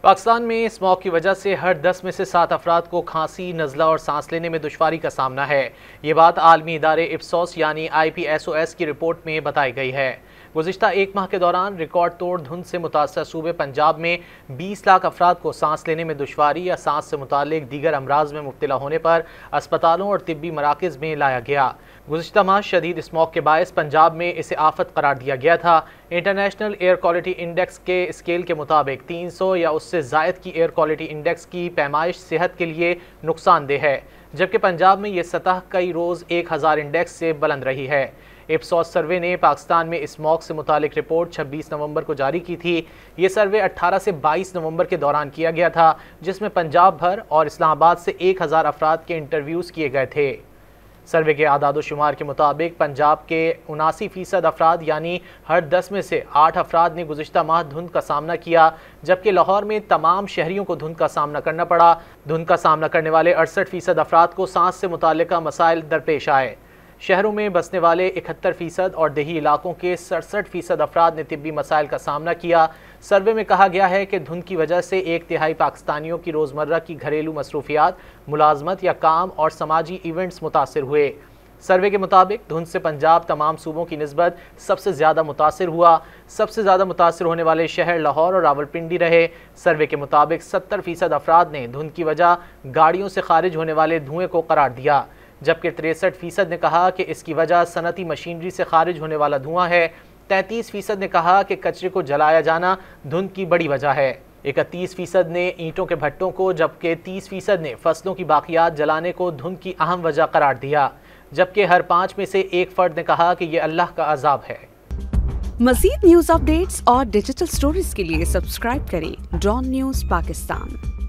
पाकिस्तान में स्मॉग की वजह से हर 10 में से 7 अफराद को खांसी, नज़ला और सांस लेने में दुश्वारी का सामना है। ये बात आलमी इदारे इप्सोस यानी IPSOS की रिपोर्ट में बताई गई है। गुज़िश्ता एक माह के दौरान रिकॉर्ड तोड़ धुंध से मुतासर सूबे पंजाब में 20 लाख अफराद को सांस लेने में दुश्वारी या सांस से मुतालिक दीगर अमराज में मुब्तला होने पर अस्पतालों और तिब्बी मराकज़ में लाया गया। गुज़िश्ता माह शदीद स्मॉग के बायस पंजाब में इसे आफत करार दिया गया था। इंटरनेशनल एयर क्वालिटी इंडेक्स के स्केल के मुताबिक 300 या उससे ज़ायद की एयर क्वालिटी इंडेक्स की पैमाइश सेहत के लिए नुकसानदेह है, जबकि पंजाब में ये सतह कई रोज़ 1000 इंडेक्स से बुलंद रही है। इप्सोस सर्वे ने पाकिस्तान में स्मॉग से मुतालिक रिपोर्ट 26 नवंबर को जारी की थी। ये सर्वे 18 से 22 नवंबर के दौरान किया गया था, जिसमें पंजाब भर और इस्लामाबाद से 1000 अफराद के इंटरव्यूज़ किए गए थे। सर्वे के आदाद शुमार के मुताबिक पंजाब के 79% अफराद यानी हर 10 में से 8 अफराद ने गुज़िश्ता माह धुंध का सामना किया, जबकि लाहौर में तमाम शहरियों को धुंध का सामना करना पड़ा। धुंध का सामना करने वाले 68% अफराद को सांस से मुताल्लिका मसाइल दरपेश आए। शहरों में बसने वाले 71% और देही इलाकों के 67% अफराद ने तिब्बी मसाइल का सामना किया। सर्वे में कहा गया है कि धुंध की वजह से 1/3 पाकिस्तानियों की रोज़मर्रा की घरेलू मसरूफियात, मुलाजमत या काम और समाजी इवेंट्स मुतासर हुए। सर्वे के मुताबिक धुंध से पंजाब तमाम सूबों की निस्बत सबसे ज़्यादा मुतासर हुआ। सबसे ज़्यादा मुतासर होने वाले शहर लाहौर और रावलपिंडी रहे। सर्वे के मुताबिक 70% अफराद ने धुंध की वजह गाड़ियों से खारिज होने वाले धुएँ को करार दिया, जबकि 63% ने कहा कि इसकी वजह सनती मशीनरी से खारिज होने वाला धुआं है। 33% ने कहा कि कचरे को जलाया जाना धुंध की बड़ी वजह है। 31% ने ईंटों के भट्टों को, जबकि 30% ने फसलों की बाकियात जलाने को धुंध की अहम वजह करार दिया, जबकि हर 5 में से 1 फर्द ने कहा कि यह अल्लाह का अजाब है। मज़ीद न्यूज़ अपडेट्स और डिजिटल स्टोरीज के लिए सब्सक्राइब करें डॉन न्यूज़ पाकिस्तान।